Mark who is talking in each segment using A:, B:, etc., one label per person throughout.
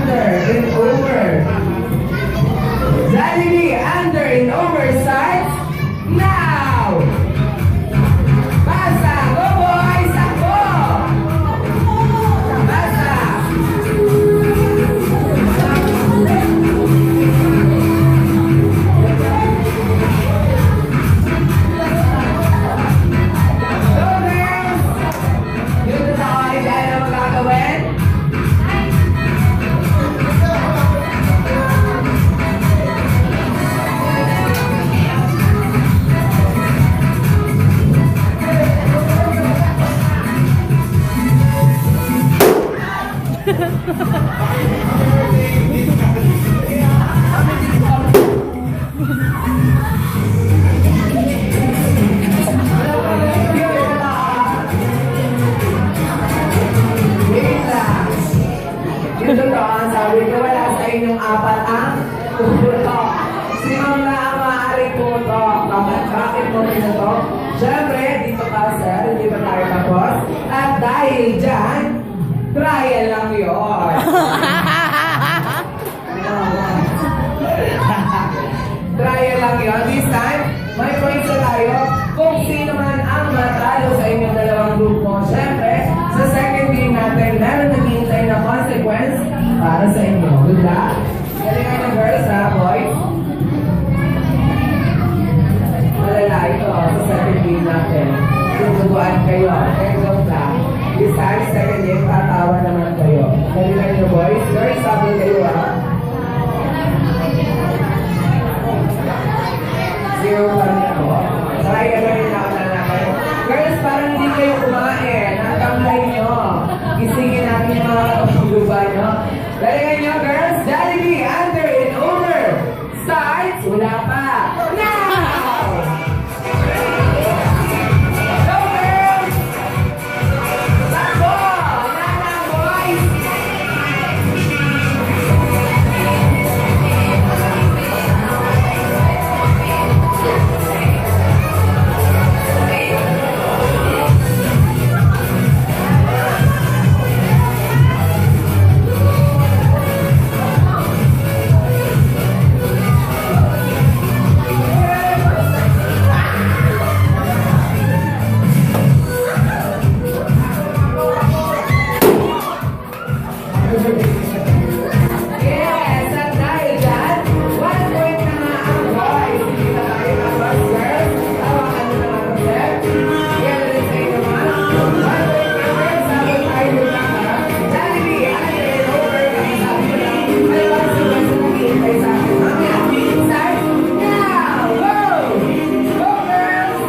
A: under in over. Jollibee under in over starts now. Basa, go boys, ako. Basa. Sabi ko, wala sa inyong apat ang puto. Sino na ang maaaring puto? Bakit mo ito? Siyempre, dito ka sir, hindi ba tayo tapos? At dahil dyan, trial lang yun. Trial lang yun. This time, may points na tayo kung sino man ang matalo sa inyong dalawang grupo. Siyempre, sa second game natin, meron naghihintay na consequence para sa inyo. Good luck. Galingan ng girls ha, boys. Malala ito sa second game natin. Tutubuan kayo. Take lang. This time, second game, tatawa naman kayo. Galingan nyo, boys. Girls, sabi kayo ha. Zero pa rin ako. Try ka rin na kayo. Girls, parang hindi kayo kumain. Natamlay nyo. Gisingin natin yung mga kapagluba nyo. Galingan nyo, girls. Jollibee, under and over. Starts. Wala pa. Now! Go, girls! Takbo! Nana, boys! Yes, at dahil dyan, 1 point na nga ang boys. Hindi na tayo tapos, girls. Tawakan nyo naman ang sir. Yan rin sa inyo naman. 1 point na girls, sabi tayo lang ha. Jollibee, under and over. Kami sabi ko lang, may mga sumas na naghihintay sa akin. Mamaya, start now! Go! Go, girls!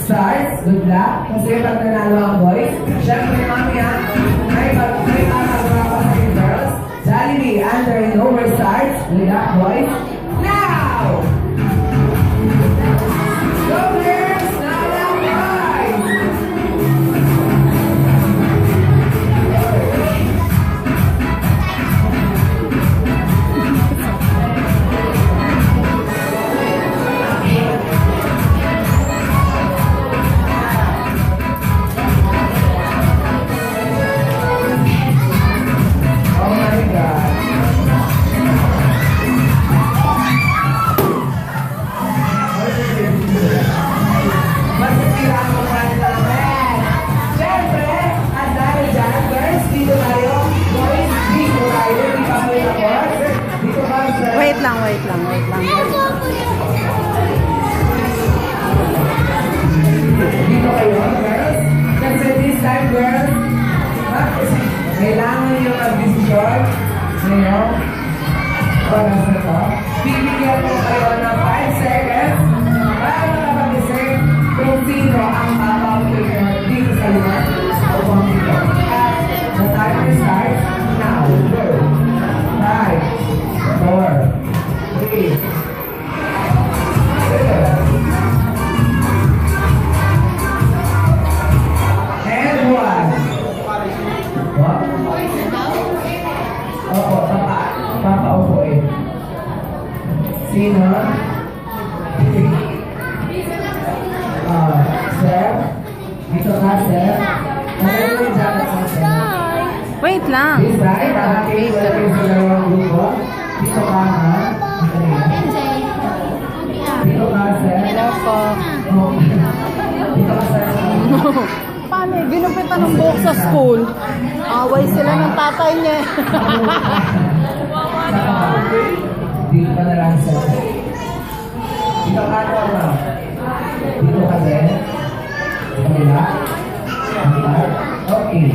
A: starts, good luck. Kasi pag nanalo ang boys, syempre mamaya, may magagawa pa sa yung girls. Jollibee, under and over starts. Good luck, boys. Now! Go, girls! Now, boys! Oh my God. Masisira ang mga namin. Siyempre, at dahil dyan, girls, dito tayo. Boys, dito tayo. Di pa mo yung boys. Dito ka sa...
B: Wait lang.
A: Dito kayo, girls. Kasi this time, girls, kailangan yung mag-decision ngayon para sa ito. Bibigyan ko kayo ng 5 seconds para makapag-isip kung sino ang papapilihan dito sa lugar o kung dito. At the timer starts now. Go. 5, 4, 3, 2, and 1. What? Opo, papaupo eh. Sino? Sir? Dito ka, sir? Ano yung jacket mo, sir?
B: Wait lang.
A: This side, okay, wala kayo sa dalawang grupo. Dito ka, ha? Dito ka, sir?
B: Hello po.
A: Okay. Dito ka, sir?
B: Paano eh? Ginupitan ng buhok sa school. Away sila ng tatay niya.
A: Dito ka na lang, sir. Dito ka, Norma. Dito ka, sir. Kabila. Okay.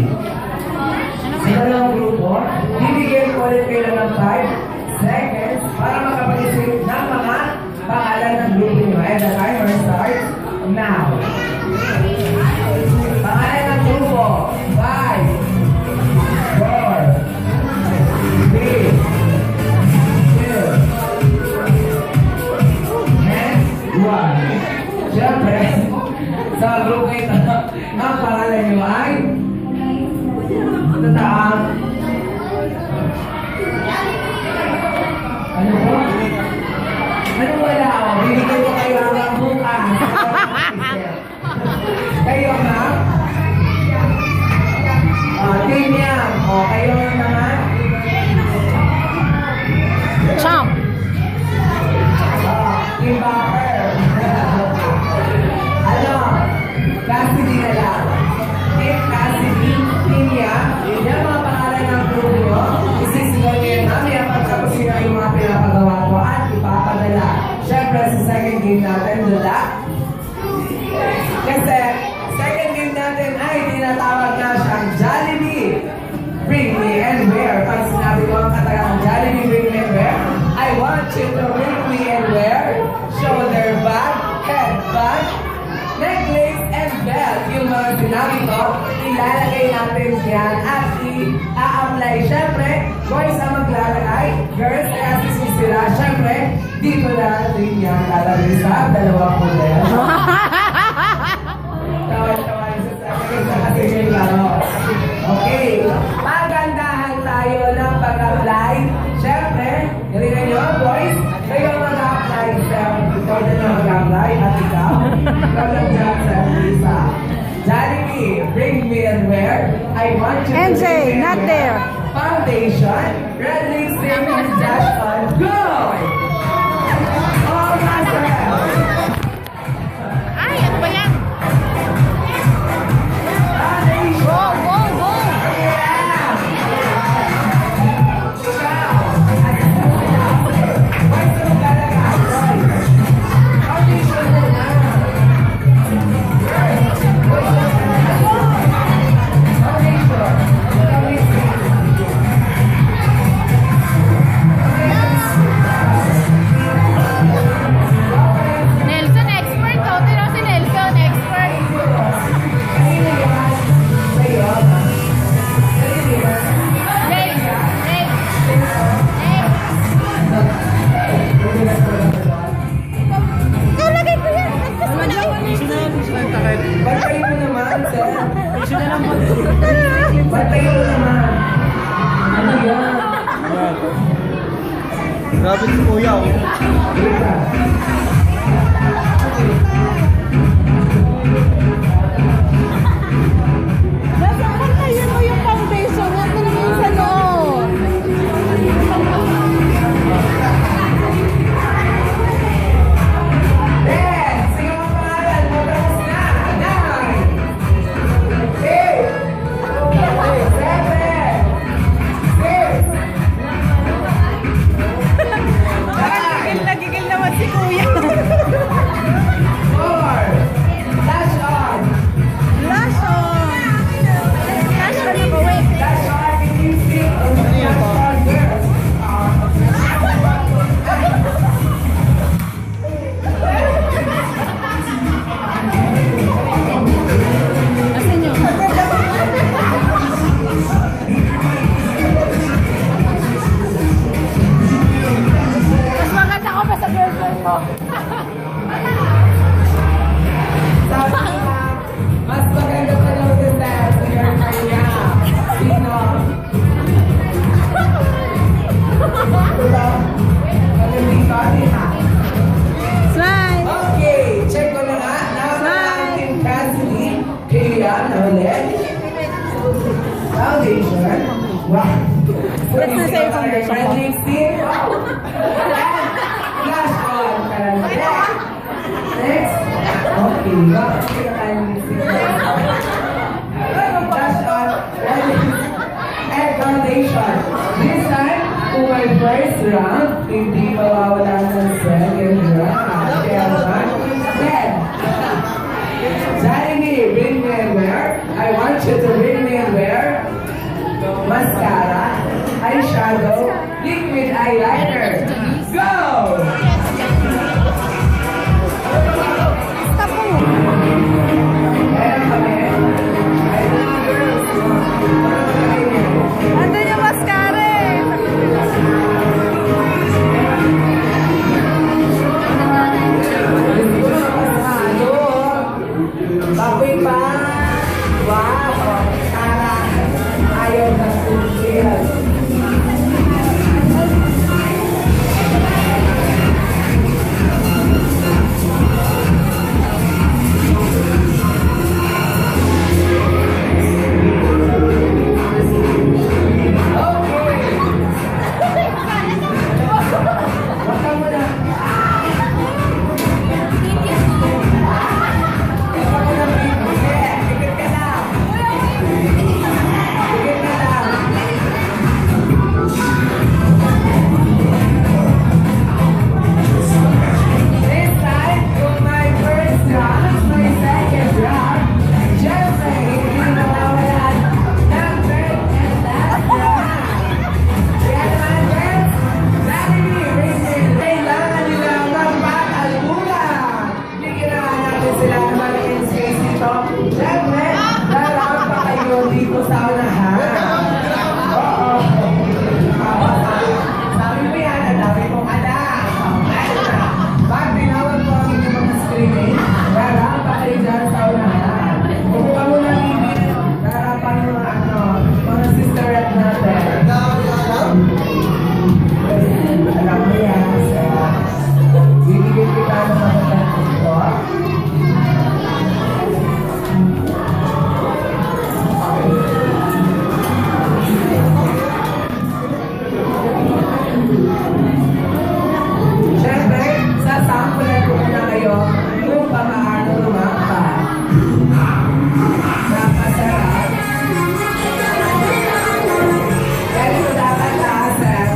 A: Sa dalawang grupo, bibigyan ko ulit kayo ng 5 seconds para makapag-isip ng mga pangalan ng grupo nyo. And the timer starts now. Pangalan ng grupo. 5, 4, 3, 2, and 1. Siyempre, sa grupo ito, ang pangalan nyo ay tataang. Ano po? Ano wala ako? Binigay ko kayo hanggang bukas. Kayo, ma'am? Team yan. O, kayo naman?
B: Champ.
A: Team Backer. Ano? Cassidy na lang. Team Cassidy, Team Yang. Yan mga pangalan ng grupo nyo. Isisigaw nyo yan. Mamaya pagkapos nyo yung mga pinapagawa ko at ipapadala. Siyempre, sa second game natin, dula. Kasi, second game natin ay tinatawag na siyang Jollibee. Bring me and wear. Pag sinabi ko ang katagang Jollibee, bring me and wear, I want you to bring me and wear shoulder bag, head bag, necklace, and belt. Yung mga sinabi ko, ilalagay natin yan at i-a-apply. Siyempre, boys ang maglalagay, girls ay asisisira. Siyempre, dito natin yan lalagay sa dalawang model. Tawan-tawan sa kasi yung laro. Okay, magandahan tayo ng pag-apply. Siyempre, galingan nyo, boys, kayo mag-apply sa ikaw na mag-apply at ikaw lang dyan sa isa. Jollibee, bring me and wear. I want you to
B: NJ,
A: bring me and
B: not
A: wear.
B: there.
A: Foundation, red lipstick, and dash on. Go! All myself.
B: Ay, ano ba yan?
A: Foundation.
B: Go, go, go!
A: Foundation.
C: Grabe si Kuya, oh.
B: Nasa pantayin mo yung foundation. Yan din naman sa loob.
A: Ten! Sige mga pangalan, matapos na! 9, 8, 7, 6,
B: Nagigil naman si Kuya.
A: 4, flash on!
B: Flash on! Flash on ako, wait.
A: Flash on, music, flash on, girls!
B: Asan yun? Mas maganda ko pa sa girlfriend mo.
A: Sabi ko, mas maganda sa loob ng dance sa girlfriend niya. Sino? Diba? Malamig ka din ha?
B: Smile!
A: Okay, check ko na nga. Nama natin Cassidy, Kaya, na ulit. Foundation. Wow.
B: Let's na say foundation
A: Red
B: mo.
A: lipstick. Wow. Flash on. Next. Okay. Wow. Sige tayo ng lipstick. Flash on. Red lipstick. And foundation. This time, to my first round, hindi mawawala ng second round. Kaya naman, then, Johnny, bring me and wear. I want you to bring me and wear mascara, eyeshadow, liquid eyeliner. Go!
B: Stop mo.
A: Meron kami. Ay, mga girls.
B: Andun yung mascara eh.
A: Gusto ko masalo. Baboy pa. Wow. Mascara. Ayaw na tulil. This time, for my first round, my second round, syempre, hindi mawawalan ng third and last round. Kaya naman, girls, Natalie, Rachel, kailangan nila magpag-albulan. Bigyan na nga natin sila ng malaking space dito. Syempre, lalaman pa kayo dito sa unahan. Oo. Sabi mo yan, ang dami kong anak. Pag tinawag ko ang inyong mga screening, daraan pa kayo dyan sa unahan. Buka mo na hindi, darapan mo mga sisterette natin. Alam mo yan, bibigyan kita ng mga tanong ko. Siyempre, sasampulan ko muna kayo kung paano lumapa. Napasarap. Ganito dapat taasan.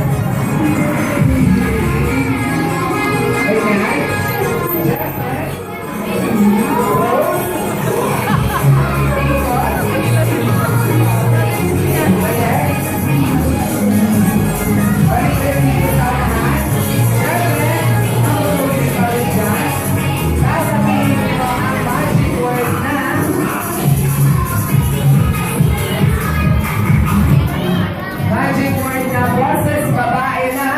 A: Ganyan. Siyempre. Magic word na boses babae na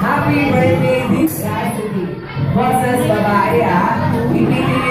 A: happy birthday Miss Cassidy. Boses babae ha. Ipipili